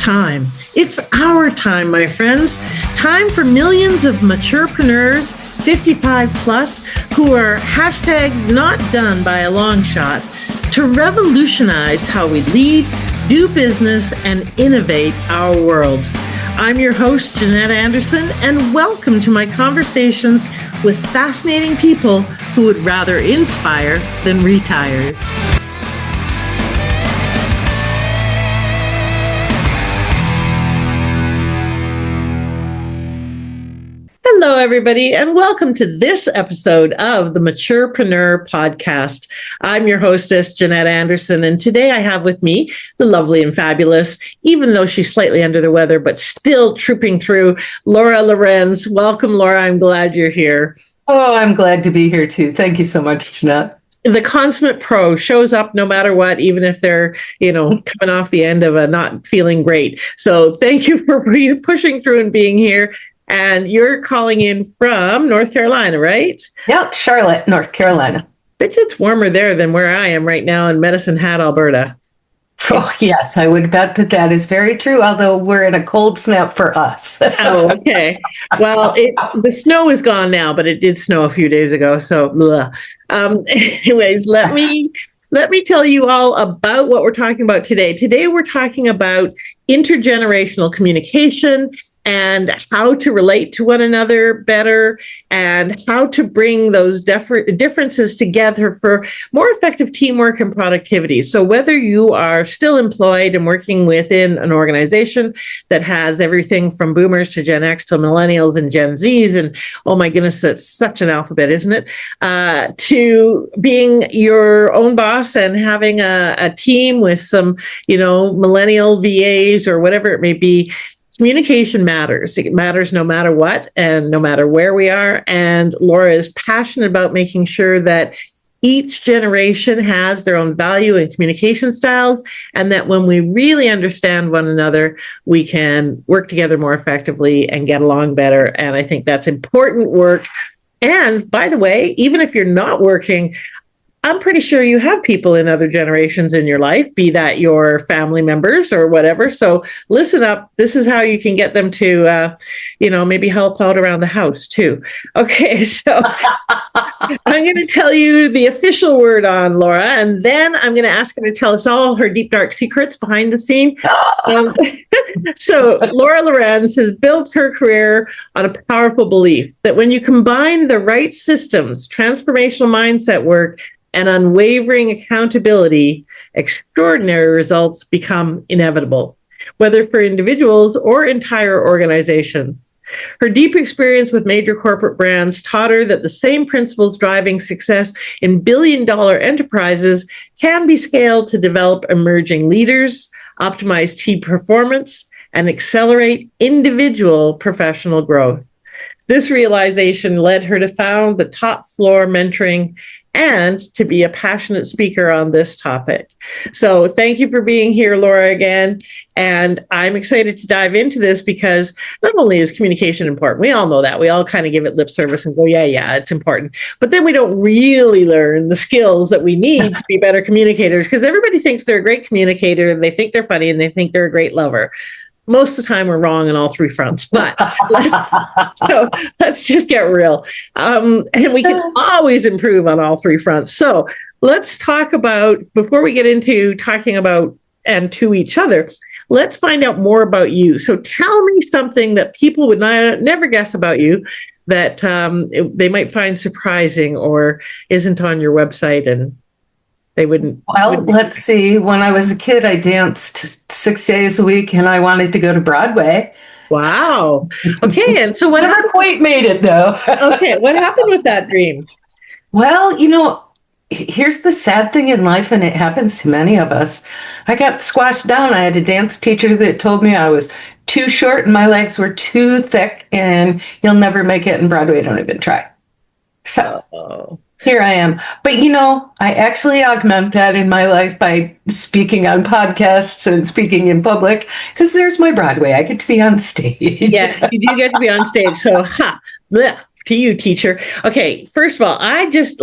time. It's our time, my friends. Time for millions of maturepreneurs, 55 plus, who are hashtag not done by a long shot, to revolutionize how we lead, do business, and innovate our world. I'm your host, Jeanette Anderson, and welcome to my conversations with fascinating people who would rather inspire than retire. Hello, everybody, and welcome to this episode of the Maturepreneur podcast. I'm your hostess, Jeanette Anderson, and today I have with me the lovely and fabulous, even though she's slightly under the weather, but still trooping through, Lorenz. Welcome, Laura. I'm glad you're here. Oh, I'm glad to be here too. Thank you so much, Jeanette. The consummate pro shows up no matter what, even if they're, coming off the end of a not feeling great. So thank you for pushing through and being here. And you're calling in from North Carolina, right? Yep, Charlotte, North Carolina. Bet you it's warmer there than where I am right now in Medicine Hat, Alberta. Oh, yes, I would bet that is very true, although we're in a cold snap for us. Oh, okay. Well, the snow is gone now, but it did snow a few days ago. So, anyways, let me tell you all about what we're talking about today. Today, we're talking about intergenerational communication and how to relate to one another better and how to bring those differences together for more effective teamwork and productivity. So whether you are still employed and working within an organization that has everything from boomers to Gen X to millennials and Gen Zs, and oh my goodness, that's such an alphabet, isn't it? To being your own boss and having a team with some, millennial VAs or whatever it may be. Communication matters. It matters no matter what and no matter where we are. And Laura is passionate about making sure that each generation has their own value and communication styles, and that when we really understand one another, we can work together more effectively and get along better. And I think that's important work. And by the way, even if you're not working, I'm pretty sure you have people in other generations in your life, be that your family members or whatever. So listen up. This is how you can get them to, maybe help out around the house too. Okay, so I'm going to tell you the official word on Laura, and then I'm going to ask her to tell us all her deep, dark secrets behind the scene. So Laura Lorenz has built her career on a powerful belief that when you combine the right systems, transformational mindset work, and unwavering accountability, extraordinary results become inevitable, whether for individuals or entire organizations. Her deep experience with major corporate brands taught her that the same principles driving success in billion-dollar enterprises can be scaled to develop emerging leaders, optimize team performance, and accelerate individual professional growth. This realization led her to found the Top Floor Mentoring and to be a passionate speaker on this topic. So thank you for being here, Laura, again. And I'm excited to dive into this because not only is communication important, we all know that. We all kind of give it lip service and go, yeah, it's important. But then we don't really learn the skills that we need to be better communicators, because everybody thinks they're a great communicator and they think they're funny and they think they're a great lover. Most of the time we're wrong on all three fronts, but let's just get real. And we can always improve on all three fronts. So let's talk about, before we get into talking about and to each other, let's find out more about you. So tell me something that people would never guess about you that they might find surprising or isn't on your website and they wouldn't. Let's see. When I was a kid, I danced 6 days a week and I wanted to go to Broadway. Wow. Okay. And so what never quite made it though. Okay. What happened with that dream? Well, here's the sad thing in life, and it happens to many of us. I got squashed down. I had a dance teacher that told me I was too short and my legs were too thick and you'll never make it in Broadway. Don't even try. So here I am. But, I actually augment that in my life by speaking on podcasts and speaking in public, because there's my Broadway. I get to be on stage. Yeah, you do get to be on stage. So, to you, teacher. Okay, first of all, I just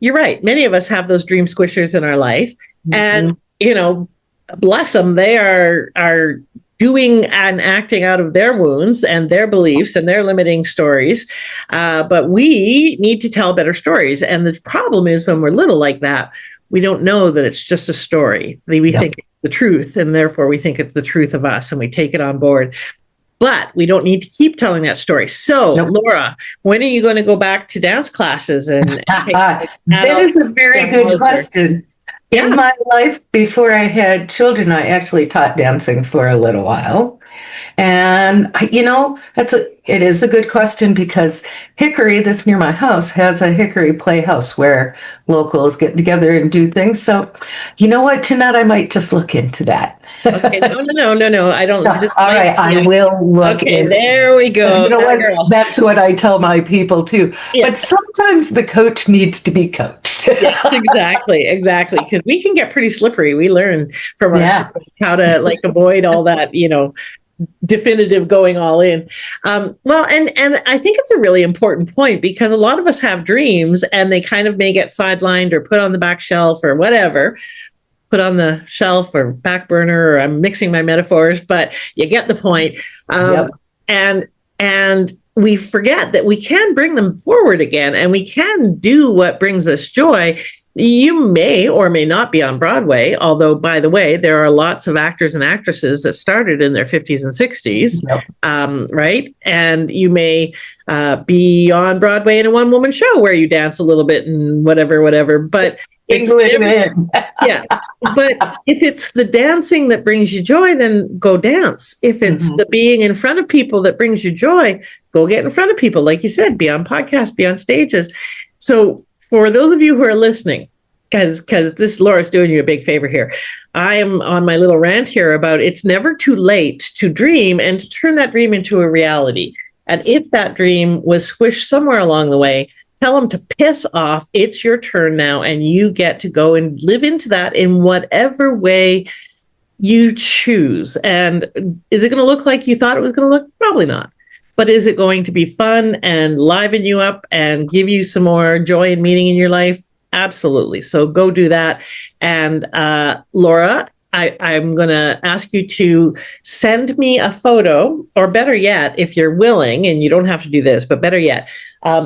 you're right. Many of us have those dream squishers in our life. Mm-hmm. And, bless them, they are doing and acting out of their wounds and their beliefs and their limiting stories. But we need to tell better stories. And the problem is when we're little like that, we don't know that it's just a story. We think it's the truth, and therefore we think it's the truth of us, and we take it on board. But we don't need to keep telling that story. So, Laura, when are you going to go back to dance classes? And that is a very good question. Yeah. In my life, before I had children, I actually taught dancing for a little while. And, it is a good question, because Hickory, that's near my house, has a Hickory Playhouse where locals get together and do things. So, you know what, Jeanette, I might just look into that. Okay, no. I don't. All right, I will look into it. There we go. You know what? That's what I tell my people too. Yeah. But sometimes the coach needs to be coached. Yes, exactly. Because we can get pretty slippery. We learn from our how to avoid all that, definitive going all in. Well, and I think it's a really important point, because a lot of us have dreams and they kind of may get sidelined or put on the back shelf or whatever. Put on the shelf or back burner, or I'm mixing my metaphors, but you get the point. And we forget that we can bring them forward again, and we can do what brings us joy. You may or may not be on Broadway, although, by the way, there are lots of actors and actresses that started in their 50s and 60s, right? And you may be on Broadway in a one-woman show where you dance a little bit and whatever, but but if it's the dancing that brings you joy, then go dance. If it's the being in front of people that brings you joy, go get in front of people. Like you said, be on podcasts, be on stages. So for those of you who are listening, because this, Laura's doing you a big favor here. I am on my little rant here about it's never too late to dream and to turn that dream into a reality. And if that dream was squished somewhere along the way, tell them to piss off. It's your turn now, and you get to go and live into that in whatever way you choose. And is it going to look like you thought it was going to look? Probably not. But is it going to be fun and liven you up and give you some more joy and meaning in your life? Absolutely. So go do that. And Laura, I'm going to ask you to send me a photo, or better yet, if you're willing, and you don't have to do this, but better yet,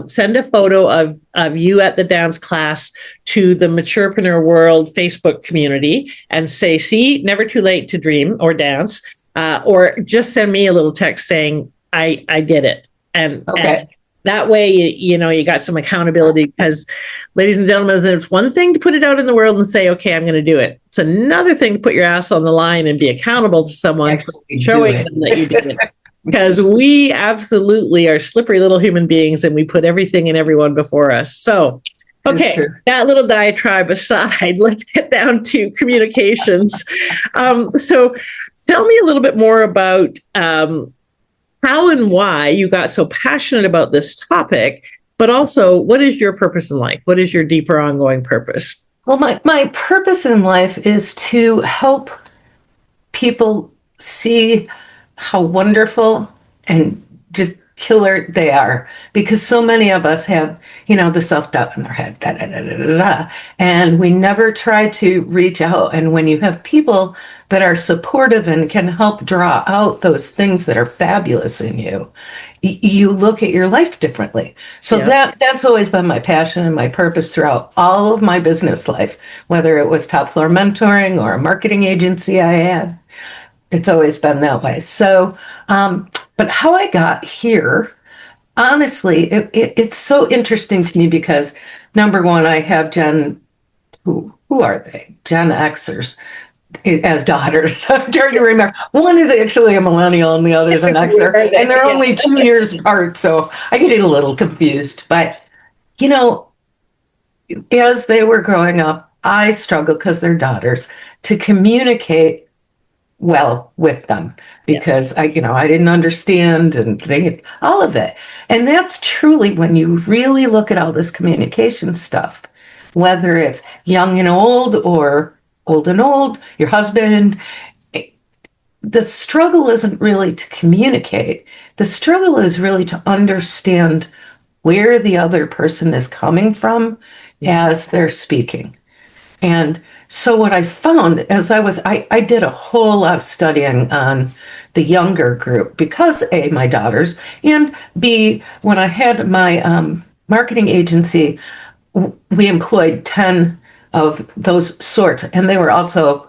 send a photo of you at the dance class to the Maturepreneur World Facebook community and say, see, never too late to dream or dance, or just send me a little text saying, I did it. And that way, you got some accountability, because, ladies and gentlemen, there's one thing to put it out in the world and say, okay, I'm going to do it. It's another thing to put your ass on the line and be accountable to someone, showing them that you did it. Because we absolutely are slippery little human beings, and we put everything and everyone before us. So, okay, that little diatribe aside, let's get down to communications. So tell me a little bit more about how and why you got so passionate about this topic, but also, what is your purpose in life? What is your deeper ongoing purpose? Well, my purpose in life is to help people see how wonderful and just killer they are, because so many of us have, the self-doubt in their head, and we never try to reach out. And when you have people that are supportive and can help draw out those things that are fabulous in you, you look at your life differently. So that's always been my passion and my purpose throughout all of my business life, whether it was Top Floor Mentoring or a marketing agency I had. It's always been that way. So, but how I got here, honestly, it's so interesting to me, because number one, I have who are they? Gen Xers as daughters. I'm trying to remember. One is actually a millennial and the other is an Xer, and they're only 2 years apart. So I get a little confused. But, as they were growing up, I struggled, because they're daughters, to communicate well with them, because I didn't understand and all of it. And that's truly, when you really look at all this communication stuff, whether it's young and old or old and old, your husband, the struggle isn't really to communicate. The struggle is really to understand where the other person is coming from as they're speaking. And so what I found as I did a whole lot of studying on the younger group because A, my daughters, and B, when I had my marketing agency, we employed 10 of those sorts, and they were also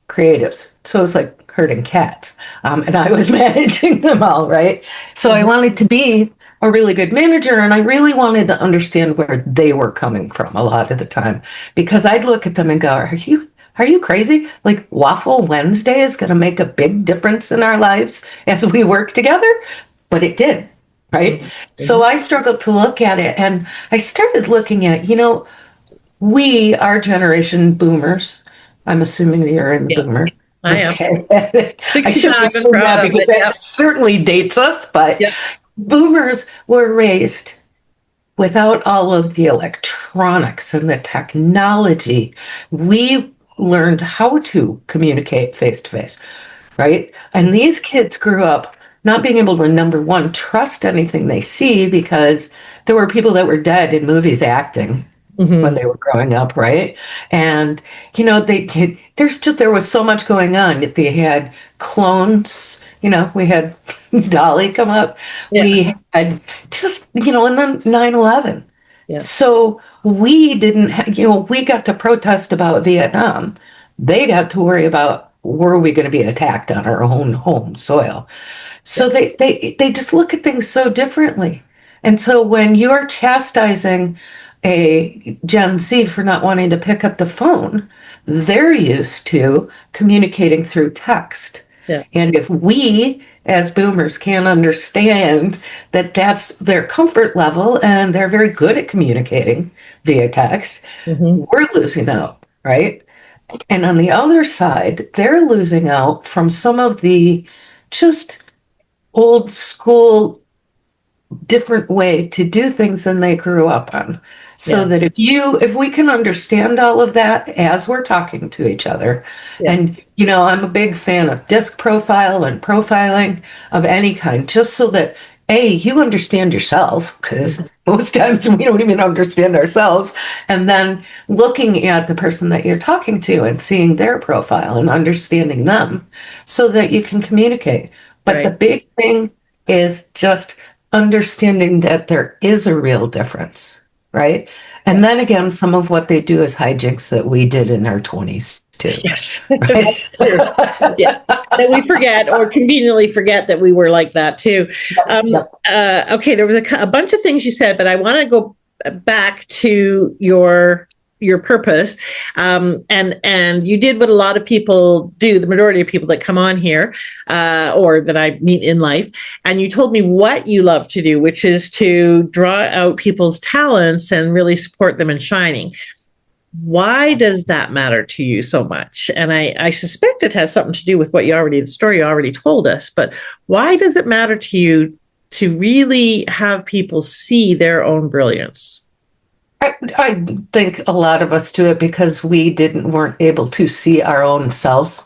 creatives. So it was like herding cats. And I was managing them all, right? So I wanted to be a really good manager, and I really wanted to understand where they were coming from a lot of the time, because I'd look at them and go, are you crazy? Like Waffle Wednesday is going to make a big difference in our lives as we work together? But it did, right? Mm-hmm. So I struggled to look at it, and I started looking at, our generation, boomers. I'm assuming that you're in the boomer. I am. Okay. I shouldn't assume that because that certainly dates us, but boomers were raised without all of the electronics and the technology. We learned how to communicate face to face, right? And these kids grew up not being able to, number one, trust anything they see, because there were people that were dead in movies acting when they were growing up, right? And there was so much going on. They had clones. We had Dolly come up. Yeah. We had just and then 9/11. Yeah. So we didn't. We got to protest about Vietnam. They got to worry about, were we going to be attacked on our own home soil? So they just look at things so differently. And so when you're chastising a Gen Z for not wanting to pick up the phone, they're used to communicating through text. Yeah. And if we as boomers can't understand that that's their comfort level and they're very good at communicating via text, we're losing out, right? And on the other side, they're losing out from some of the just old school different way to do things than they grew up on. So that if we can understand all of that as we're talking to each other, and I'm a big fan of disc profile and profiling of any kind, just so that you understand yourself, because most times we don't even understand ourselves, and then looking at the person that you're talking to and seeing their profile and understanding them so that you can communicate. But the big thing is just understanding that there is a real difference, right? And then again, some of what they do is hijinks that we did in our 20s too. Yes. Right? That we forget, or conveniently forget, that we were like that too. Okay, there was a bunch of things you said, but I want to go back to your purpose, and you did what a lot of people do, the majority of people that come on here, or that I meet in life, and you told me what you love to do, which is to draw out people's talents and really support them in shining. Why does that matter to you so much? And I suspect it has something to do with the story you already told us, but why does it matter to you to really have people see their own brilliance? I think a lot of us do it because we weren't able to see our own selves,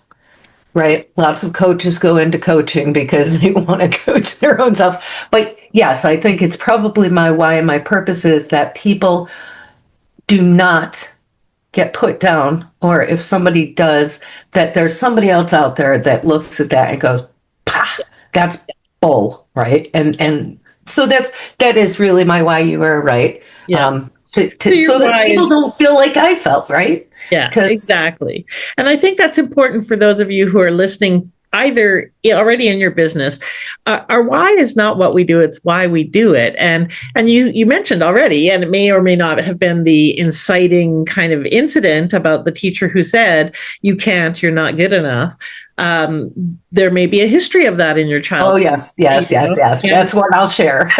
right? Lots of coaches go into coaching because they want to coach their own self. But yes, I think it's probably my why and my purpose is that people do not get put down, or if somebody does, that there's somebody else out there that looks at that and goes, "Pah, that's bull," right? And so that is really my why. You are right. Yeah. So that people don't feel like I felt, right? Yeah, exactly. And I think that's important for those of you who are listening, either already in your business. Our why is not what we do, it's why we do it. And you mentioned already, and it may or may not have been the inciting kind of incident about the teacher who said, you're not good enough. There may be a history of that in your childhood. Oh, yes. That's what I'll share.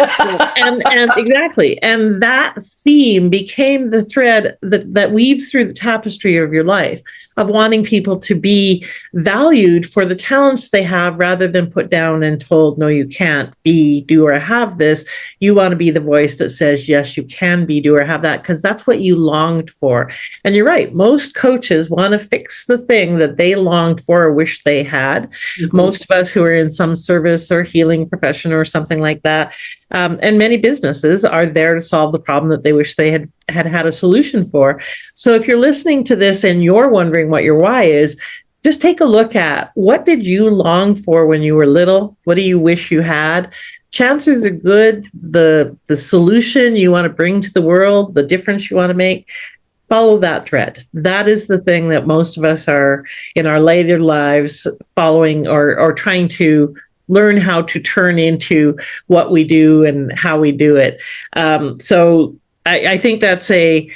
and exactly. And that theme became the thread that weaves through the tapestry of your life, of wanting people to be valued for the talents they have have, rather than put down and told, no, you can't be, do, or have this. You want to be the voice that says, yes, you can be, do, or have that, because that's what you longed for. And you're right. Most coaches want to fix the thing that they longed for or wish they had. Mm-hmm. Most of us who are in some service or healing profession or something like that, and many businesses are there to solve the problem that they wish they had a solution for. So if you're listening to this and you're wondering what your why is, just take a look at, what did you long for when you were little? What do you wish you had? Chances are good the solution you want to bring to the world, the difference you want to make, follow that thread. That is the thing that most of us are in our later lives following or trying to learn how to turn into what we do and how we do it. So I think that's a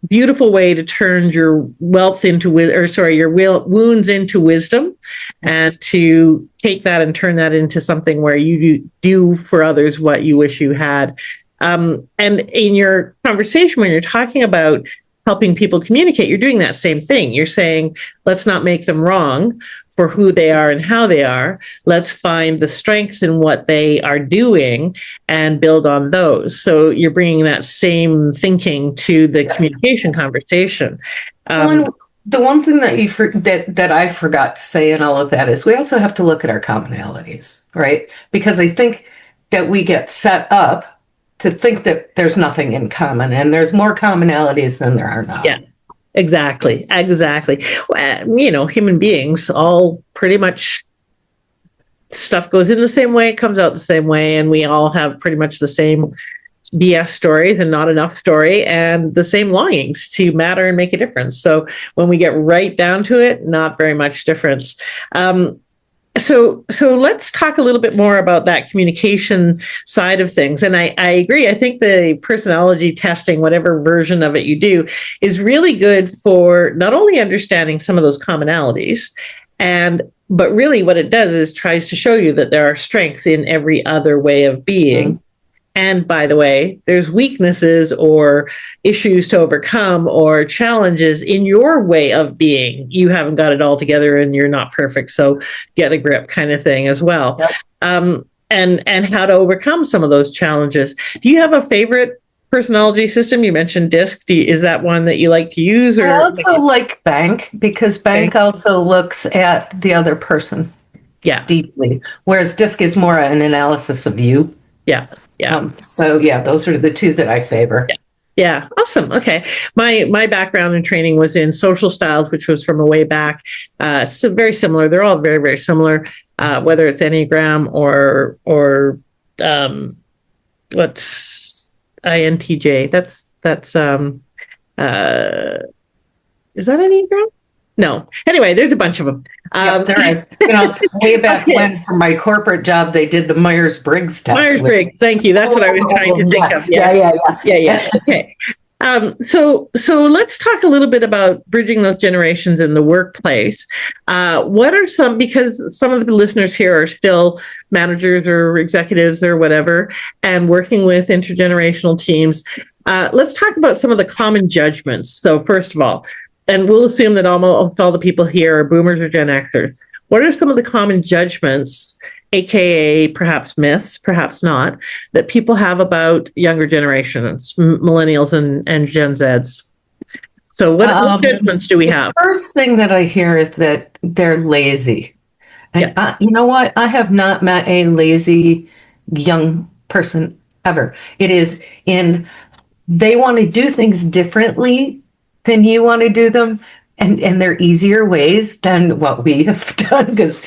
beautiful way to turn your wealth into, your wounds into wisdom, and to take that and turn that into something where you do for others what you wish you had. And in your conversation, when you're talking about helping people communicate, you're doing that same thing. You're saying, let's not make them wrong for who they are and how they are. Let's find the strengths in what they are doing and build on those. So you're bringing that same thinking to the communication conversation. The one thing that I forgot to say in all of that is we also have to look at our commonalities, right? Because I think that we get set up to think that there's nothing in common, and there's more commonalities than there are now. Yeah. Exactly. Well, human beings, all pretty much, stuff goes in the same way, it comes out the same way, and we all have pretty much the same BS stories and not enough story, and the same longings to matter and make a difference. So when we get right down to it, not very much difference. So let's talk a little bit more about that communication side of things. And I agree. I think the personality testing, whatever version of it you do, is really good for not only understanding some of those commonalities, but really what it does is tries to show you that there are strengths in every other way of being. Mm-hmm. And by the way, there's weaknesses or issues to overcome or challenges in your way of being. You haven't got it all together and you're not perfect, so get a grip kind of thing as well. Yep. And how to overcome some of those challenges. Do you have a favorite personality system? You mentioned DISC. Is that one that you like to use? Or I also like BANK, because BANK also looks at the other person deeply, whereas DISC is more an analysis of you. Yeah. Those are the two that I favor. Yeah. Awesome. Okay. My background and training was in social styles, which was from a way back. So very similar. They're all very, very similar. Whether it's Enneagram or what's INTJ? That's is that Enneagram? No. Anyway, there's a bunch of them. There is. Way back when, for my corporate job, they did the Myers-Briggs test. Myers-Briggs. Thank you. That's what I was trying to think of. Yes. Yeah. Okay. So let's talk a little bit about bridging those generations in the workplace. What are some, because some of the listeners here are still managers or executives or whatever, and working with intergenerational teams. Let's talk about some of the common judgments. So first of all, and we'll assume that almost all the people here are boomers or Gen Xers. What are some of the common judgments, AKA perhaps myths, perhaps not, that people have about younger generations, millennials and Gen Zs? So what judgments do we have? The first thing that I hear is that they're lazy. And you know what? I have not met a lazy young person ever. It is they want to do things differently than you want to do them, and they're easier ways than what we have done, because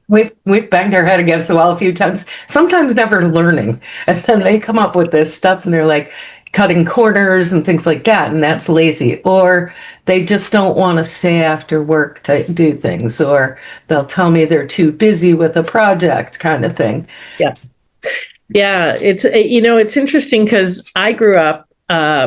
we've banged our head against the wall a few times, sometimes never learning, and then they come up with this stuff and they're like cutting corners and things like that, and that's lazy. Or they just don't want to stay after work to do things, or they'll tell me they're too busy with a project, kind of thing. It's interesting, because I grew up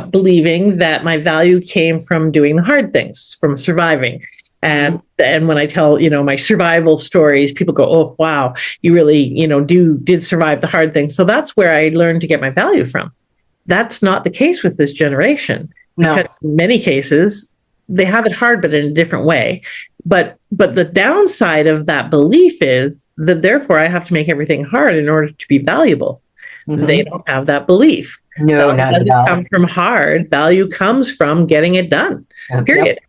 believing that my value came from doing the hard things, from surviving. And when I tell, my survival stories, people go, oh, wow, you really, did survive the hard things. So that's where I learned to get my value from. That's not the case with this generation. No. Because in many cases, they have it hard, but in a different way. But but the downside of that belief is that therefore I have to make everything hard in order to be valuable. They don't have that belief. No, Value not at doesn't all. come from hard. Value comes from getting it done. Period.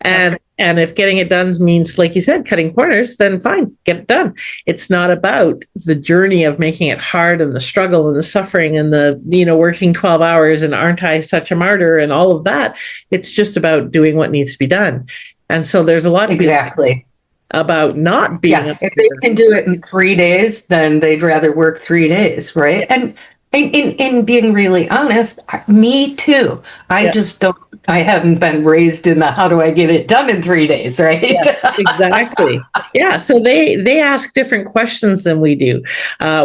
Yep. And if getting it done means, like you said, cutting corners, then fine, get it done. It's not about the journey of making it hard and the struggle and the suffering and the, working 12 hours and aren't I such a martyr and all of that. It's just about doing what needs to be done. And so there's a lot Exactly. about not being. Yeah, if they can do it in 3 days, then they'd rather work 3 days, right? And in being really honest, me too. I just don't. I haven't been raised in the how do I get it done in 3 days, right? Yeah, exactly. Yeah. So they ask different questions than we do.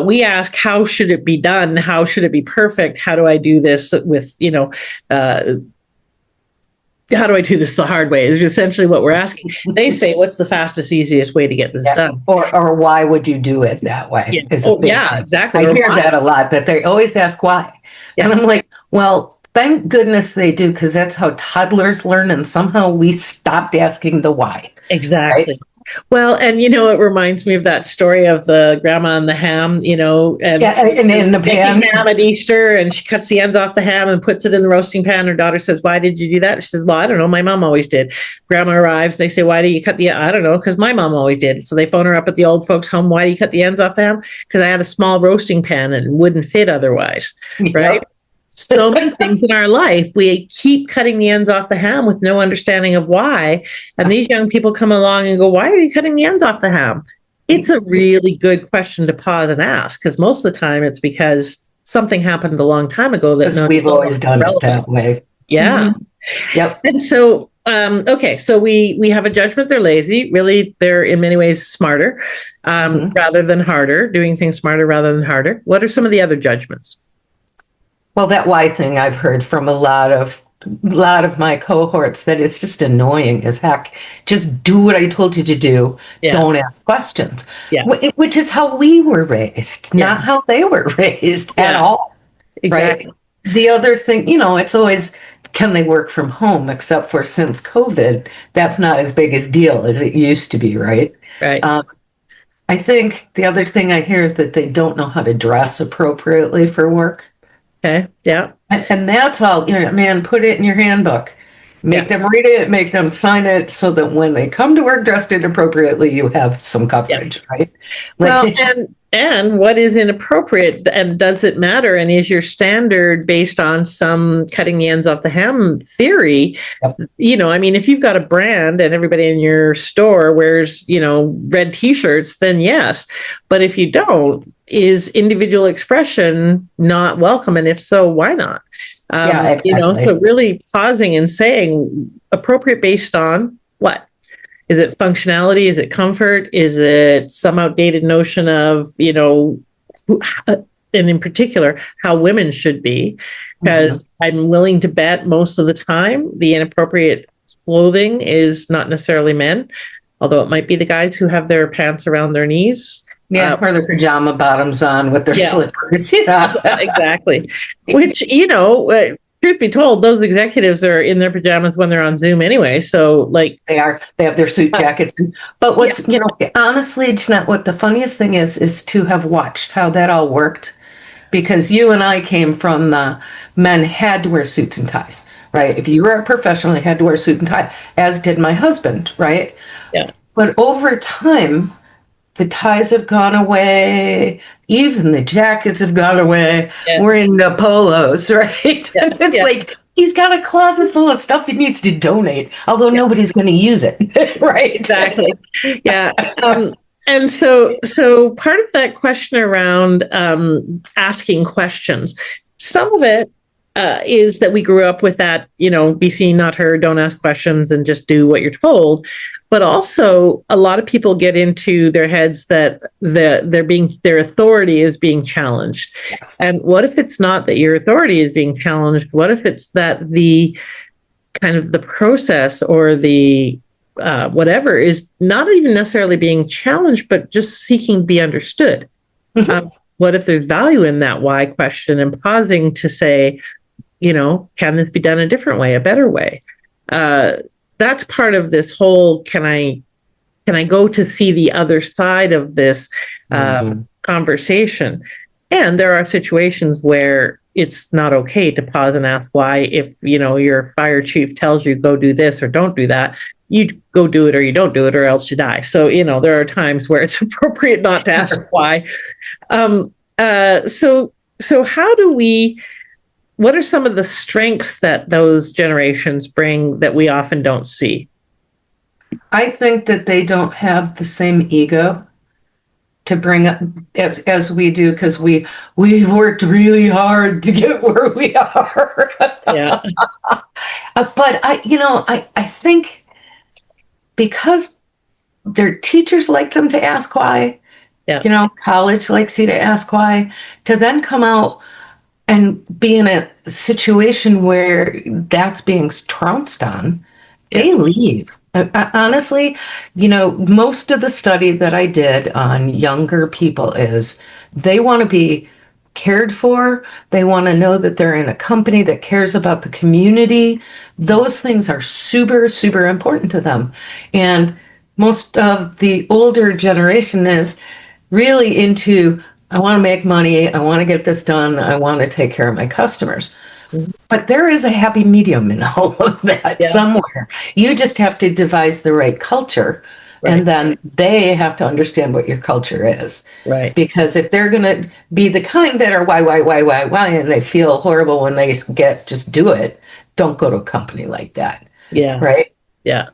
We ask, how should it be done? How should it be perfect? How do I do this with, how do I do this the hard way is essentially what we're asking. They say, what's the fastest, easiest way to get this done? Or why would you do it that way? Yeah, exactly. I hear that a lot, that they always ask why. Yeah. And I'm like, well, thank goodness they do, because that's how toddlers learn. And somehow we stopped asking the why. Exactly. Right? Well, and it reminds me of that story of the grandma and the ham, and in the pan ham at Easter, and she cuts the ends off the ham and puts it in the roasting pan. Her daughter says, "Why did you do that?" She says, "Well, I don't know. My mom always did." Grandma arrives. They say, "Why do you cut the?" I don't know, because my mom always did. So they phone her up at the old folks' home. Why do you cut the ends off the ham? Because I had a small roasting pan and it wouldn't fit otherwise, right? Yep. So many things in our life, we keep cutting the ends off the ham with no understanding of why. And these young people come along and go, "Why are you cutting the ends off the ham?" It's a really good question to pause and ask, because most of the time it's because something happened a long time ago that we've always done it that way. Yeah. Mm-hmm. Yep. And so, okay, so we have a judgment they're lazy. Really, they're in many ways smarter rather than harder, doing things smarter rather than harder. What are some of the other judgments? Well, that why thing I've heard from a lot of my cohorts, that it's just annoying as heck. Just do what I told you to do. Yeah. Don't ask questions. Yeah. Which is how we were raised, not how they were raised at all. Exactly. Right? The other thing, it's always, can they work from home? Except for since COVID, that's not as big a deal as it used to be, right? Right. I think the other thing I hear is that they don't know how to dress appropriately for work. Okay. Yeah. And that's all, man, put it in your handbook. Make them read it, make them sign it, so that when they come to work dressed inappropriately, you have some coverage, right? Well, and what is inappropriate, and does it matter? And is your standard based on some cutting the ends off the ham theory? Yep. If you've got a brand and everybody in your store wears, red T-shirts, then yes. But if you don't, is individual expression not welcome? And if so, why not? Exactly. So really pausing and saying appropriate based on what? Is it functionality? Is it comfort? Is it some outdated notion of, and in particular, how women should be? Because I'm willing to bet most of the time the inappropriate clothing is not necessarily men, although it might be the guys who have their pants around their knees. Yeah, or their pajama bottoms on with their slippers. Exactly. Which, truth be told, those executives are in their pajamas when they're on Zoom anyway. So, they have their suit jackets. But what's, honestly, Jeanette, what the funniest thing is to have watched how that all worked. Because you and I came from the men had to wear suits and ties, right? If you were a professional, you had to wear a suit and tie, as did my husband, right? Yeah. But over time, the ties have gone away. Even the jackets have gone away. Yeah. We're in the polos, right? Yeah. It's like he's got a closet full of stuff he needs to donate, although nobody's going to use it, right? Exactly. Yeah. And so part of that question around asking questions, some of it is that we grew up with that, be seen, not heard, don't ask questions and just do what you're told. But also, a lot of people get into their heads that their authority is being challenged. Yes. And what if it's not that your authority is being challenged? What if it's that the kind of the process or the whatever is not even necessarily being challenged, but just seeking to be understood? What if there's value in that why question and pausing to say, can this be done a different way, a better way? That's part of this whole, can I can I go to see the other side of this Mhm. conversation? And there are situations where it's not okay to pause and ask why. If your fire chief tells you go do this or don't do that, you go do it or you don't do it, or else you die. So there are times where it's appropriate not to ask why. So how do we? What are some of the strengths that those generations bring that we often don't see? I think that they don't have the same ego to bring up as we do, because we've worked really hard to get where we are. Yeah. But I think because their teachers like them to ask why, Yeah. college likes you to ask why, to then come out and be in a situation where that's being trounced on, they leave. Honestly, most of the study that I did on younger people is they want to be cared for. They want to know that they're in a company that cares about the community. Those things are super, super important to them. And most of the older generation is really into, I want to make money, I want to get this done, I want to take care of my customers. Mhm. But there is a happy medium in all of that Yeah. somewhere. You just have to devise the right culture, Right. and then they have to understand what your culture is. Right. Because if they're going to be the kind that are why, and they feel horrible when they get just do it, don't go to a company like that. Yeah. Right? Yeah.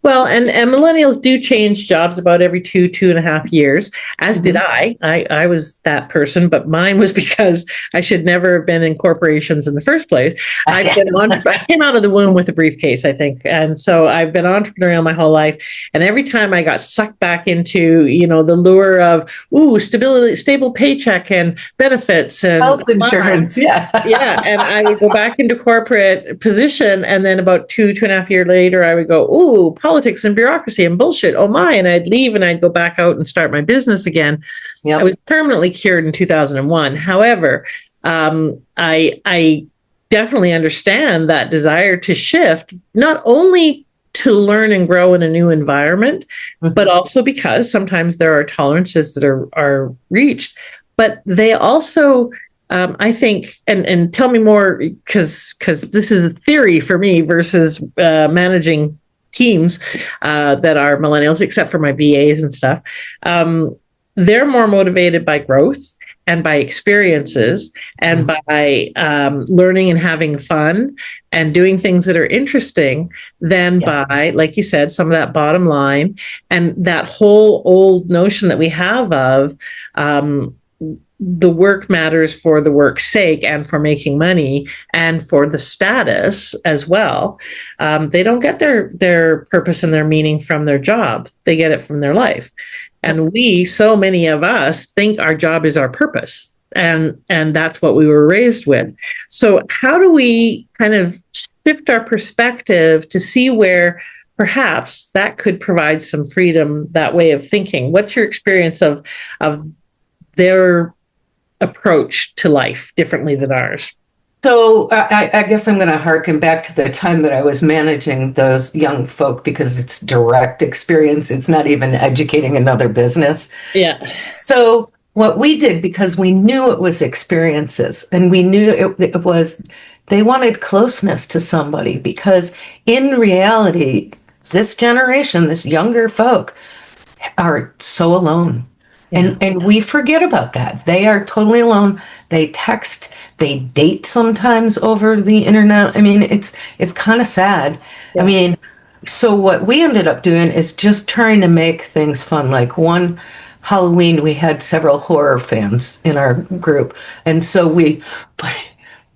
Well, and millennials do change jobs about every 2.5 years, as did I. I was that person, but mine was because I should never have been in corporations in the first place. I came out of the womb with a briefcase, I think. And so I've been entrepreneurial my whole life. And every time I got sucked back into, the lure of, stability, stable paycheck and benefits and Health insurance, yeah. yeah, and I would go back into corporate position, and then about 2.5 years later, I would go, politics and bureaucracy and bullshit. Oh my! And I'd leave, and I'd go back out and start my business again. Yep. I was permanently cured in 2001. However, I definitely understand that desire to shift, not only to learn and grow in a new environment, but also because sometimes there are tolerances that are reached, but they also I think, and tell me more, because this is a theory for me versus managing teams that are millennials, except for my BAs and stuff. They're more motivated by growth and by experiences and by learning and having fun and doing things that are interesting than by, like you said, some of that bottom line and that whole old notion that we have of the work matters for the work's sake and for making money and for the status as well. They don't get their purpose and their meaning from their job. They get it from their life. And so many of us think our job is our purpose. And that's what we were raised with. So how do we kind of shift our perspective to see where perhaps that could provide some freedom, that way of thinking? What's your experience of their approach to life differently than ours? So I guess I'm going to harken back to the time that I was managing those young folk, because it's direct experience. It's not even educating another business. Yeah. So what we did, because we knew it was experiences, and we knew it was, they wanted closeness to somebody, because in reality, this generation, this younger folk, are so alone. And we forget about that. They are totally alone. They text, they date sometimes over the internet. I mean, it's kind of sad. I mean, so what we ended up doing is just trying to make things fun. Like one Halloween, we had several horror fans in our group. And so we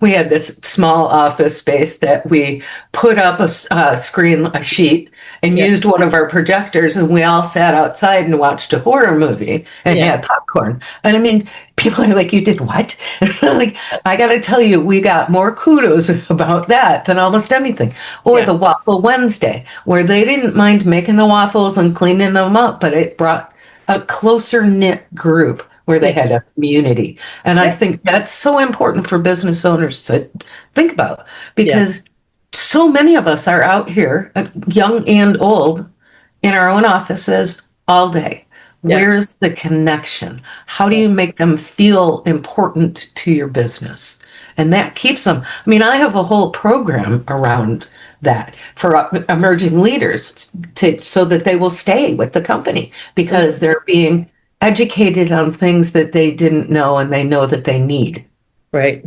had this small office space that we put up a sheet, and used one of our projectors, and we all sat outside and watched a horror movie and had popcorn. And I mean, people are like, "You did what?" Like, I got to tell you, we got more kudos about that than almost anything. Or the Waffle Wednesday, where they didn't mind making the waffles and cleaning them up, but it brought a closer knit group where they had a community. And I think that's so important for business owners to think about, because so many of us are out here, young and old, in our own offices all day. Yeah. Where's the connection? How do you make them feel important to your business? And that keeps them. I mean, I have a whole program around that for emerging leaders so that they will stay with the company because they're being educated on things that they didn't know and they know that they need. Right.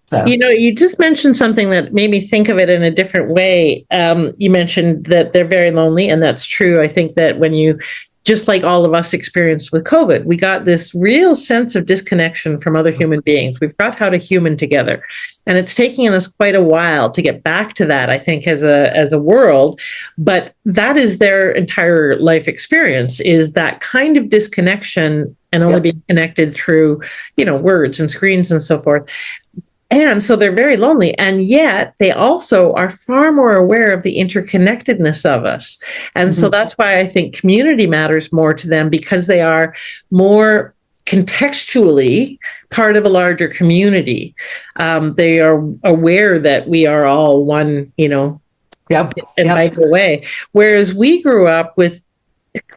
So, You just mentioned something that made me think of it in a different way. You mentioned that they're very lonely, and that's true. I think that when you, just like all of us experienced with COVID, we got this real sense of disconnection from other human beings. We've got how to human together. And it's taking us quite a while to get back to that, I think, as a world. But that is their entire life experience, is that kind of disconnection and only being connected through, words and screens and so forth. And so they're very lonely. And yet they also are far more aware of the interconnectedness of us. And so that's why I think community matters more to them, because they are more contextually part of a larger community. They are aware that we are all one, bike away. Whereas we grew up with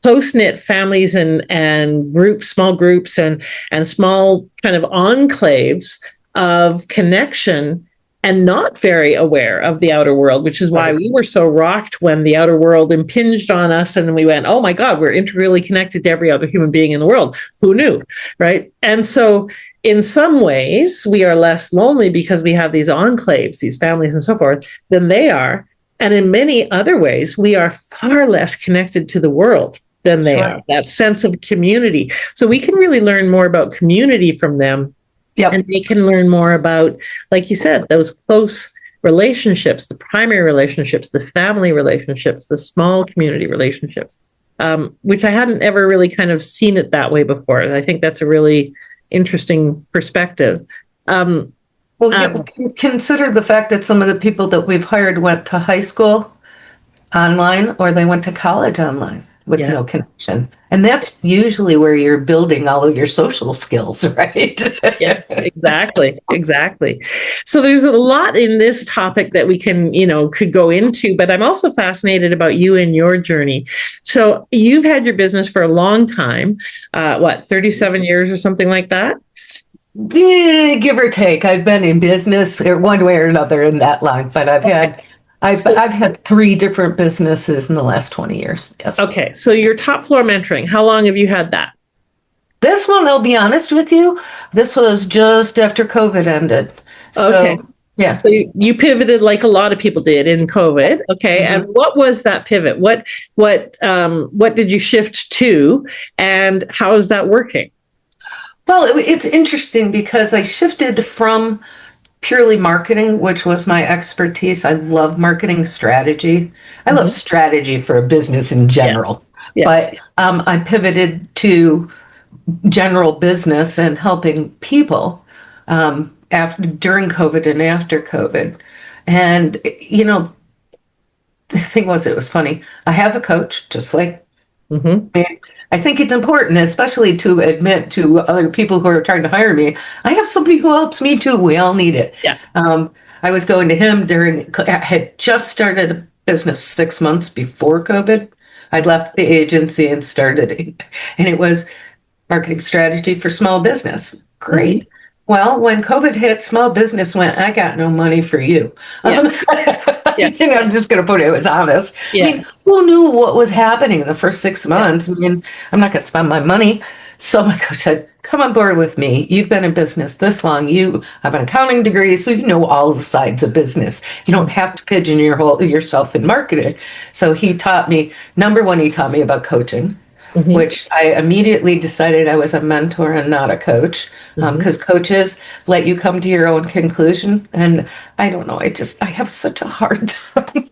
close-knit families and groups, small groups and small kind of enclaves of connection, and not very aware of the outer world, which is why we were so rocked when the outer world impinged on us and we went, oh my God, we're integrally connected to every other human being in the world. Who knew, right? And so in some ways, we are less lonely because we have these enclaves, these families and so forth, than they are. And in many other ways, we are far less connected to the world than they are, that sense of community. So we can really learn more about community from them. And they can learn more about, like you said, those close relationships, the primary relationships, the family relationships, the small community relationships, which I hadn't ever really kind of seen it that way before. And I think that's a really interesting perspective. Consider the fact that some of the people that we've hired went to high school online, or they went to college online with no connection. And that's usually where you're building all of your social skills, right? Yeah, exactly. So there's a lot in this topic that we can, could go into, but I'm also fascinated about you and your journey. So you've had your business for a long time, 37 years or something like that? Give or take. I've been in business one way or another in that line, but I've had 3 different businesses in the last 20 years. Yes. Okay. So your top floor mentoring, how long have you had that? This one, I'll be honest with you, this was just after COVID ended. Okay. Yeah. So you pivoted like a lot of people did in COVID. Okay. And what was that pivot? What did you shift to, and how is that working? Well, it's interesting because I shifted from purely marketing, which was my expertise. I love marketing strategy. I love strategy for a business in general. But I pivoted to general business and helping people during COVID and after COVID. And, the thing was, it was funny. I have a coach, just like I think it's important, especially to admit to other people who are trying to hire me, I have somebody who helps me too. We all need it. Yeah. I was going to him I had just started a business 6 months before COVID. I'd left the agency and started, and it was marketing strategy for small business. Great. Well, when COVID hit, small business went, I got no money for you. I'm just going to put it as honest. Yeah. I mean, who knew what was happening in the first 6 months? I mean, I'm not going to spend my money. So my coach said, come on board with me. You've been in business this long. You have an accounting degree, so you know all the sides of business. You don't have to pigeon yourself in marketing. So he taught me, number one, he taught me about coaching. Which I immediately decided I was a mentor and not a coach, because coaches let you come to your own conclusion. And I don't know, I have such a hard time.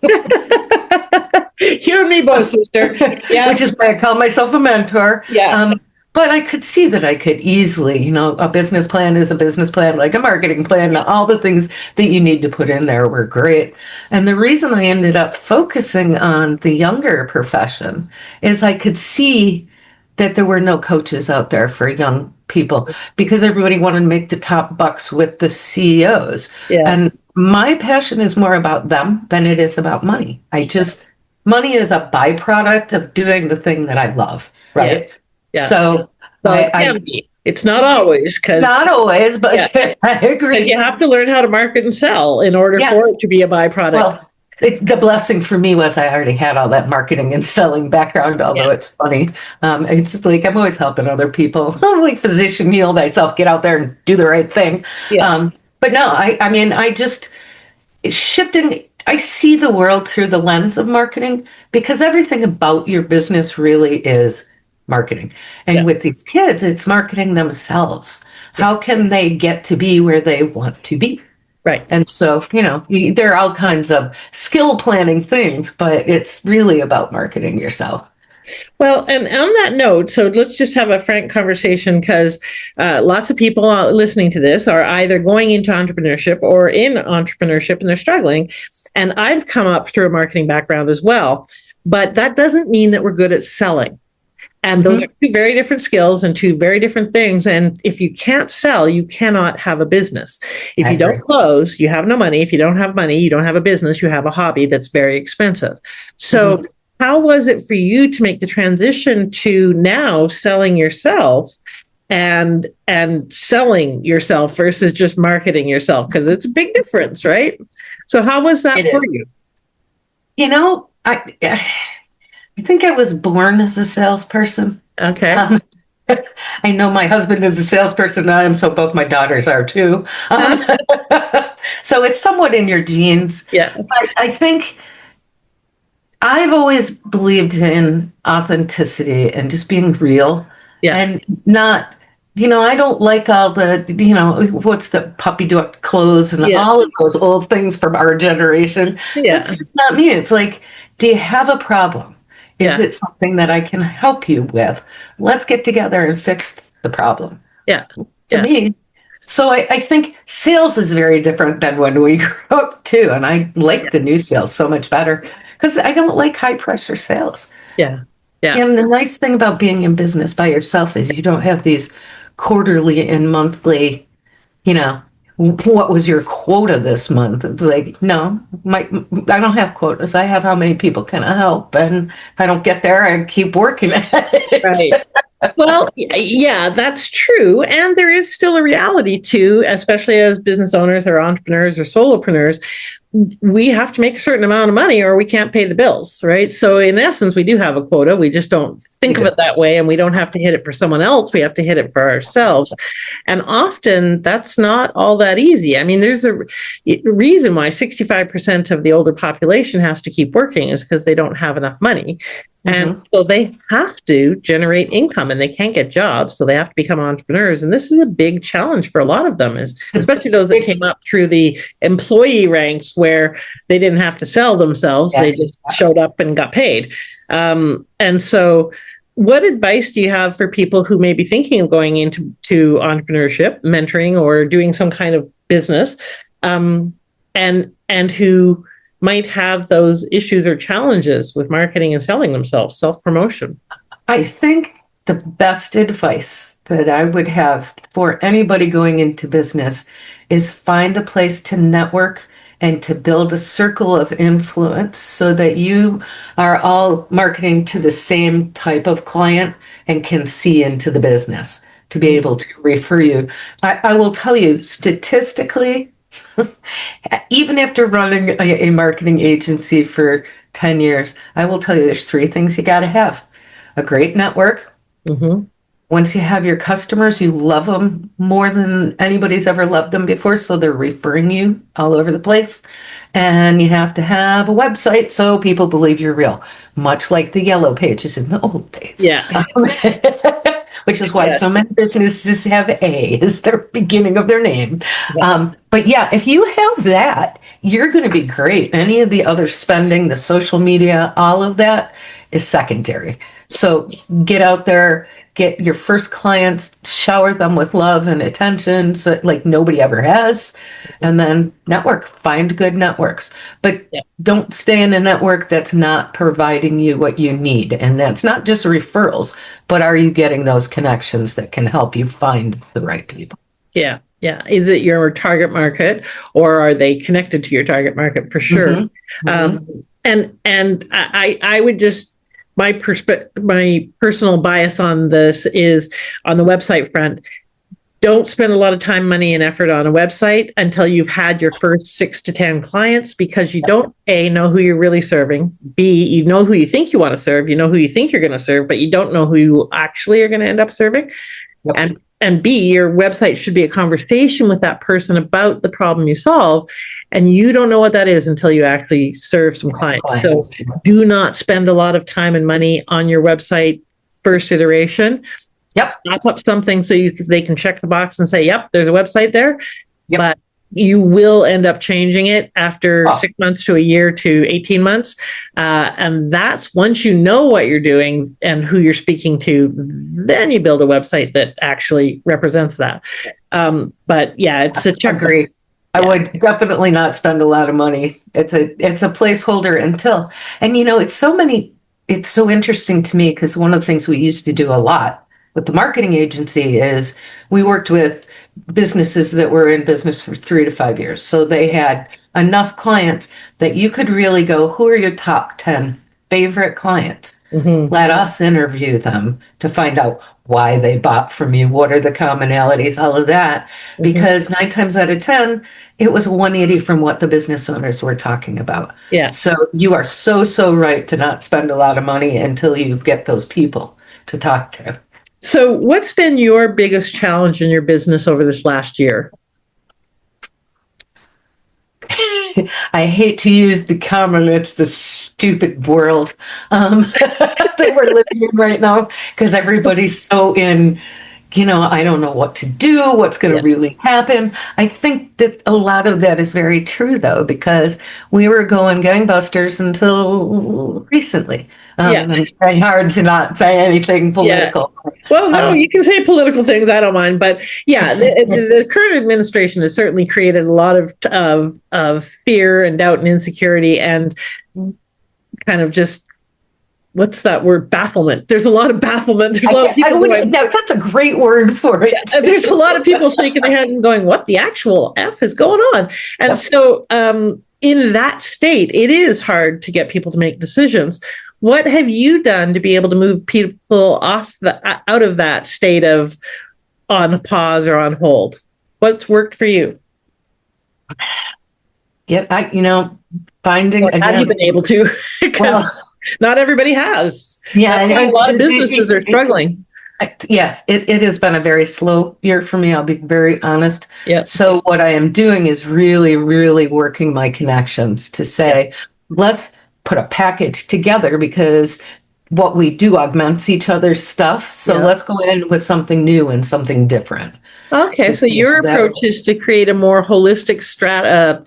You and me both, sister. Yeah. Which is why I call myself a mentor. Yeah. But I could see that I could easily, a business plan is a business plan, like a marketing plan. All the things that you need to put in there were great. And the reason I ended up focusing on the younger profession is I could see that there were no coaches out there for young people because everybody wanted to make the top bucks with the CEOs. Yeah. And my passion is more about them than it is about money. money is a byproduct of doing the thing that I love, right? Yeah. So Well, it I can be. It's not always because not always, but I agree. you have to learn how to market and sell in order for Yes. it to be a byproduct. Well, the blessing for me was I already had all that marketing and selling background, although it's funny. It's like I'm always helping other people. Like physician, heal thyself, get out there and do the right thing. Yeah. But no, I mean, I just shifting, I see the world through the lens of marketing because everything about your business really is marketing. And Yeah. with these kids, it's marketing themselves. How can they get to be where they want to be? Right. And so, there are all kinds of skill planning things, but it's really about marketing yourself. Well, and on that note, so let's just have a frank conversation because lots of people listening to this are either going into entrepreneurship or in entrepreneurship and they're struggling. And I've come up through a marketing background as well, but that doesn't mean that we're good at selling. And those are two very different skills and two very different things. And if you can't sell, you cannot have a business. If you don't close, you have no money. If you don't have money, you don't have a business. You have a hobby that's very expensive. So how was it for you to make the transition to now selling yourself and selling yourself versus just marketing yourself? Because it's a big difference, right? So how was that for you? I think I was born as a salesperson. Okay. I know my husband is a salesperson. I am, so both my daughters are too. So it's somewhat in your genes. Yeah. But I think I've always believed in authenticity and just being real and not, I don't like all the, what's the puppy dog clothes and all of those old things from our generation. That's just not me. It's like, do you have a problem? Is it something that I can help you with? Let's get together and fix the problem. Yeah. To me. So I think sales is very different than when we grew up too. And I like the new sales so much better because I don't like high pressure sales. Yeah. Yeah. And the nice thing about being in business by yourself is you don't have these quarterly and monthly, what was your quota this month? It's like, no, I don't have quotas. I have how many people can I help? And if I don't get there, I keep working at it. Right. Well, yeah, that's true. And there is still a reality too, especially as business owners or entrepreneurs or solopreneurs. We have to make a certain amount of money or we can't pay the bills, right? So in essence, we do have a quota. We just don't think of it that way, and we don't have to hit it for someone else. We have to hit it for ourselves. And often that's not all that easy. I mean, there's a reason why 65% of the older population has to keep working is because they don't have enough money. And so they have to generate income and they can't get jobs. So they have to become entrepreneurs. And this is a big challenge for a lot of them, especially those that came up through the employee ranks where they didn't have to sell themselves. They just showed up and got paid. And so what advice do you have for people who may be thinking of going into entrepreneurship, mentoring, or doing some kind of business, and who might have those issues or challenges with marketing and selling themselves, self-promotion? I think the best advice that I would have for anybody going into business is find a place to network and to build a circle of influence so that you are all marketing to the same type of client and can see into the business to be able to refer you. I will tell you, statistically, even after running a marketing agency for 10 years, I will tell you there's three things you got to have. A great network. Once you have your customers, you love them more than anybody's ever loved them before, so they're referring you all over the place. And you have to have a website so people believe you're real, much like the yellow pages in the old days. Yeah. Which is why so many businesses have A as their beginning of their name. But yeah, if you have that, you're going to be great. Any of the other spending, the social media, all of that is secondary. So get out there, get your first clients, shower them with love and attention like nobody ever has, and then network, find good networks. But don't stay in a network that's not providing you what you need. And that's not just referrals, but are you getting those connections that can help you find the right people? Yeah. Yeah. Is it your target market or are they connected to your target market for sure? And and I would just, my personal bias on this is on the website front. Don't spend a lot of time, money, and effort on a website until you've had your first 6 to 10 clients, because you don't know who you're really serving. B, you know who you think you want to serve, you know who you think you're going to serve, but you don't know who you actually are going to end up serving. Yep. And B, your website should be a conversation with that person about the problem you solve. And you don't know what that is until you actually serve some clients. So do not spend a lot of time and money on your website first iteration. Yep. Pop up something so they can check the box and say, yep, there's a website there. Yep. But you will end up changing it after 6 months to a year to 18 months. And that's once you know what you're doing and who you're speaking to, then you build a website that actually represents that. But yeah, it's a check. Agreed. I would definitely not spend a lot of money. It's a placeholder until, and it's so interesting to me, because one of the things we used to do a lot with the marketing agency is we worked with businesses that were in business for 3 to 5 years. So they had enough clients that you could really go, who are your top 10 favorite clients? Mm-hmm. Let us interview them to find out why they bought from you. What are the commonalities, all of that. Mm-hmm. Because 9 times out of 10, it was 180 from what the business owners were talking about. Yeah. So you are so right to not spend a lot of money until you get those people to talk to. So what's been your biggest challenge in your business over this last year? I hate to use the common, it's the stupid world that we're living in right now, because everybody's so in, I don't know what to do, what's going to really happen. I think that a lot of that is very true, though, because we were going gangbusters until recently. And it's very hard to not say anything political. Yeah. Well, no, you can say political things. I don't mind. But yeah, the current administration has certainly created a lot of fear and doubt and insecurity and kind of just, what's that word? Bafflement. There's a lot of bafflement. There's a lot of people that's a great word for it. There's a lot of people shaking their head and going, what the actual F is going on? And so in that state, it is hard to get people to make decisions. What have you done to be able to move people out of that state of on pause or on hold? What's worked for you? Finding again. Have you been able to? Because not everybody has. Yeah, a lot of businesses are struggling. Yes, it has been a very slow year for me. I'll be very honest. Yeah. So what I am doing is really, really working my connections to say, let's put a package together, because what we do augments each other's stuff. So let's go in with something new and something different. Okay, so your approach is to create a more holistic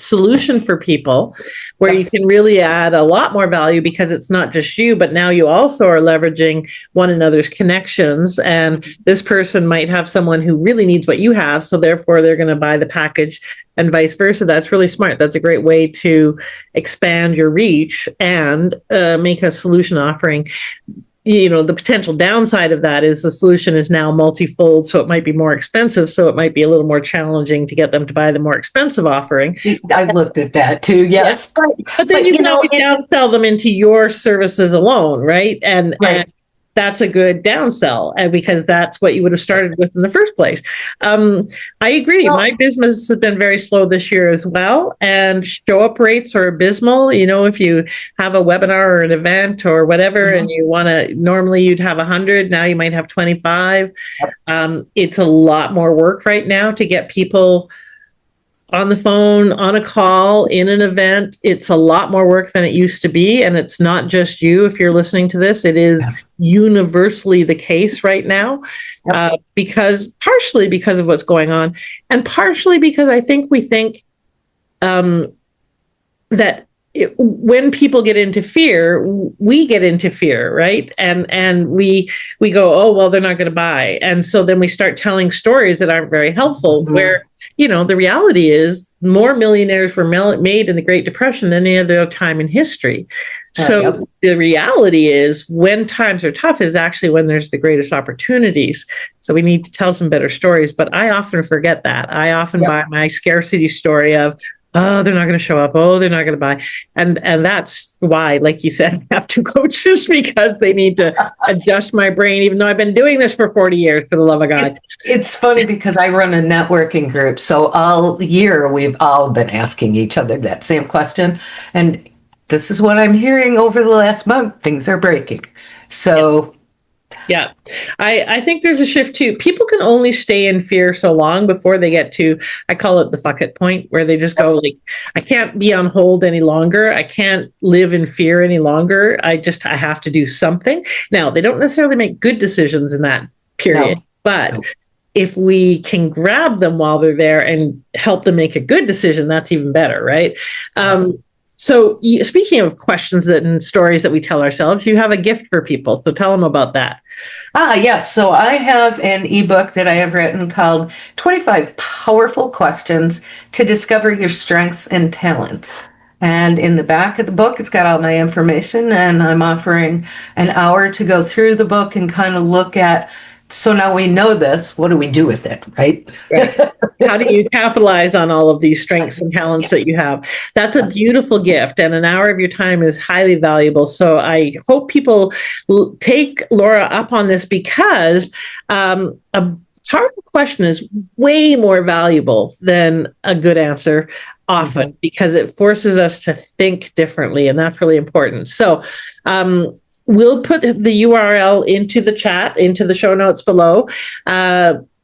solution for people where you can really add a lot more value, because it's not just you, but now you also are leveraging one another's connections. And this person might have someone who really needs what you have, so therefore they're going to buy the package, and vice versa. That's really smart. That's a great way to expand your reach and make a solution offering. The potential downside of that is the solution is now multifold, so it might be more expensive, so it might be a little more challenging to get them to buy the more expensive offering. I've looked at that too, yes. But then you can always downsell them into your services alone, right? And that's a good downsell, because that's what you would have started with in the first place. I agree. My business has been very slow this year as well, and show-up rates are abysmal. If you have a webinar or an event or whatever, and you want to, normally you'd have 100, now you might have 25. It's a lot more work right now to get people on the phone, on a call, in an event. It's a lot more work than it used to be. And it's not just you, if you're listening to this, it is universally the case right now, partially because of what's going on, and partially because I think we think that when people get into fear, we get into fear, right? And we go, oh, well, they're not going to buy. And so then we start telling stories that aren't very helpful, where the reality is more millionaires were made in the Great Depression than any other time in history. So the reality is, when times are tough is actually when there's the greatest opportunities. So we need to tell some better stories. But I often forget that. I often buy my scarcity story of, Oh, they're not going to show up. Oh, they're not going to buy. And that's why, like you said, I have two coaches because they need to adjust my brain, even though I've been doing this for 40 years, for the love of God. It's funny because I run a networking group. So all year we've all been asking each other that same question. And this is what I'm hearing over the last month. Things are breaking. So Yeah. I think there's a shift too. People can only stay in fear so long before they get to, I call it the fuck it point, where they just go like, I can't be on hold any longer. I can't live in fear any longer. I have to do something. Now, they don't necessarily make good decisions in that period, but if we can grab them while they're there and help them make a good decision, that's even better, right? So speaking of questions and stories that we tell ourselves, you have a gift for people. So tell them about that. Yes. So I have an ebook that I have written called 25 Powerful Questions to Discover Your Strengths and Talents. And in the back of the book, it's got all my information, and I'm offering an hour to go through the book and kind of look at, so now we know this, what do we do with it, right? Right. How do you capitalize on all of these strengths and talents that you have? That's a beautiful gift, and an hour of your time is highly valuable. So I hope people take Laura up on this, because a powerful question is way more valuable than a good answer often, because it forces us to think differently, and that's really important. So we'll put the URL into the chat, into the show notes below.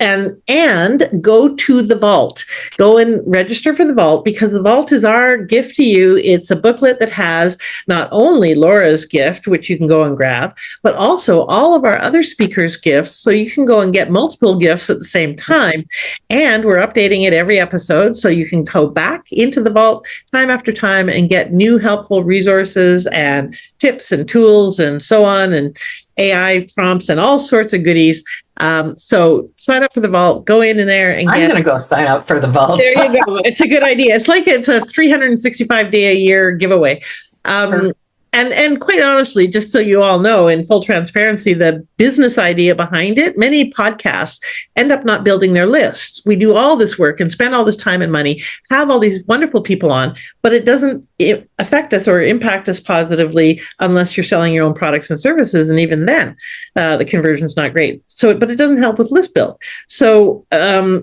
And go to the vault. Go and register for the vault, because the vault is our gift to you. It's a booklet that has not only Laura's gift, which you can go and grab, but also all of our other speakers' gifts. So you can go and get multiple gifts at the same time. And we're updating it every episode, so you can go back into the vault time after time and get new helpful resources and tips and tools and so on, and AI prompts and all sorts of goodies. So sign up for the vault, go in there and I'm going to go sign up for the vault. There you go. It's a good idea. It's a 365-day a year giveaway. And quite honestly, just so you all know, in full transparency, the business idea behind it, many podcasts end up not building their lists. We do all this work and spend all this time and money, have all these wonderful people on, but it doesn't affect us or impact us positively unless you're selling your own products and services. And even then, the conversion's not great. So, but it doesn't help with list build. So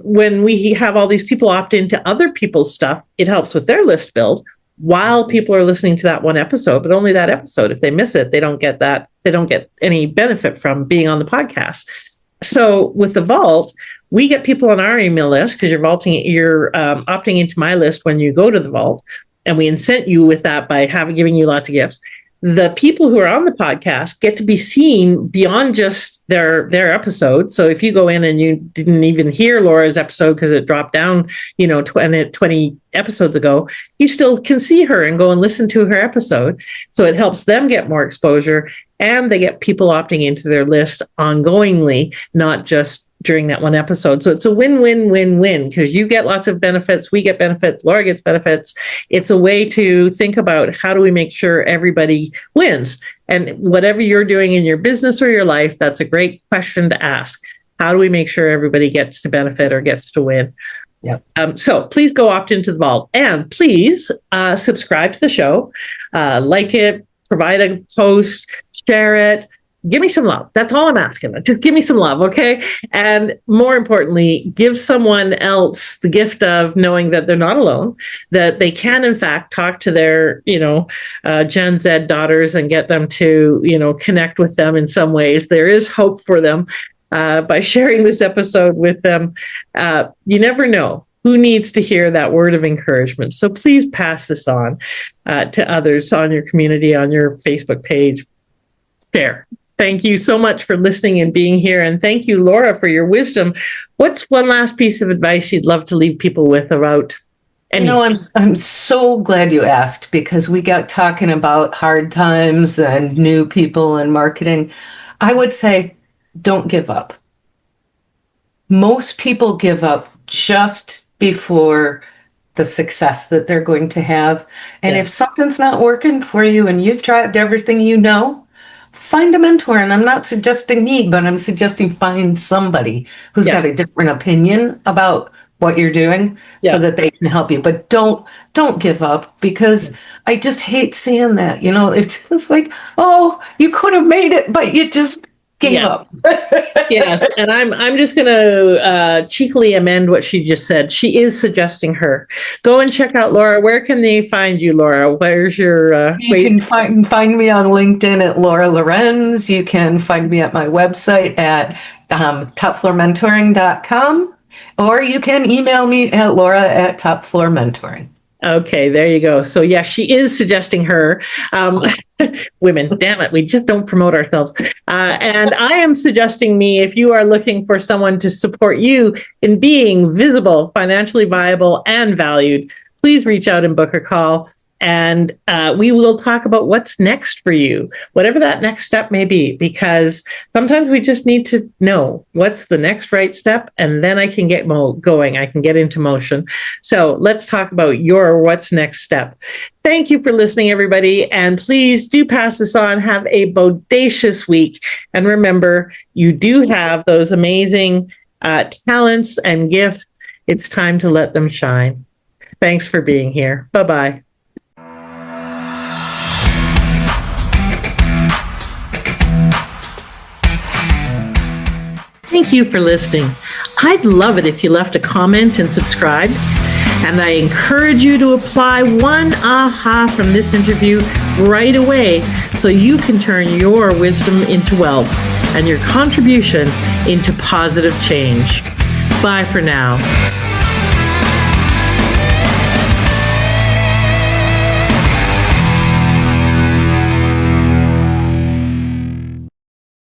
when we have all these people opt into other people's stuff, it helps with their list build, while people are listening to that one episode, but only that episode. If they miss it, they don't get that. They don't get any benefit from being on the podcast. So with the vault, we get people on our email list, because you're opting into my list when you go to the vault, and we incent you with that by giving you lots of gifts. The people who are on the podcast get to be seen beyond just their episode. So if you go in and you didn't even hear Laura's episode because it dropped down, 20 episodes ago, you still can see her and go and listen to her episode. So it helps them get more exposure, and they get people opting into their list ongoingly, not just during that one episode. So it's a win-win-win-win, because you get lots of benefits, we get benefits, Laura gets benefits. It's a way to think about, how do we make sure everybody wins? And whatever you're doing in your business or your life, that's a great question to ask. How do we make sure everybody gets to benefit or gets to win? Yep. So please go opt into the vault, and please subscribe to the show, like it, provide a post, share it. Give me some love. That's all I'm asking. Just give me some love, okay? And more importantly, give someone else the gift of knowing that they're not alone, that they can, in fact, talk to their, Gen Z daughters and get them to, connect with them in some ways. There is hope for them by sharing this episode with them. You never know who needs to hear that word of encouragement. So please pass this on to others on your community, on your Facebook page. Share. Thank you so much for listening and being here. And thank you, Laura, for your wisdom. What's one last piece of advice you'd love to leave people with about anything? I'm so glad you asked, because we got talking about hard times and new people and marketing. I would say, don't give up. Most people give up just before the success that they're going to have. And if something's not working for you and you've tried everything find a mentor. And I'm not suggesting me, but I'm suggesting find somebody who's got a different opinion about what you're doing Yeah. so that they can help you. But don't give up, because I just hate seeing that. It's just like, oh, you could have made it, but you just gave up. Yes, and I'm just going to cheekily amend what she just said. She is suggesting her. Go and check out Laura. Where can they find you, Laura? Where's your You can find me on LinkedIn at Laura Lorenz. You can find me at my website at topfloormentoring.com, or you can email me at laura@topfloormentoring. Okay, there you go. So yeah, she is suggesting her. Women, damn it, we just don't promote ourselves. And I am suggesting me, if you are looking for someone to support you in being visible, financially viable, and valued, please reach out and book a call. And we will talk about what's next for you, whatever that next step may be, because sometimes we just need to know what's the next right step, and then I can get going. I can get into motion. So let's talk about your what's next step. Thank you for listening, everybody. And please do pass this on. Have a bodacious week. And remember, you do have those amazing talents and gifts. It's time to let them shine. Thanks for being here. Bye-bye. Thank you for listening. I'd love it if you left a comment and subscribed. And I encourage you to apply one aha from this interview right away so you can turn your wisdom into wealth and your contribution into positive change. Bye for now.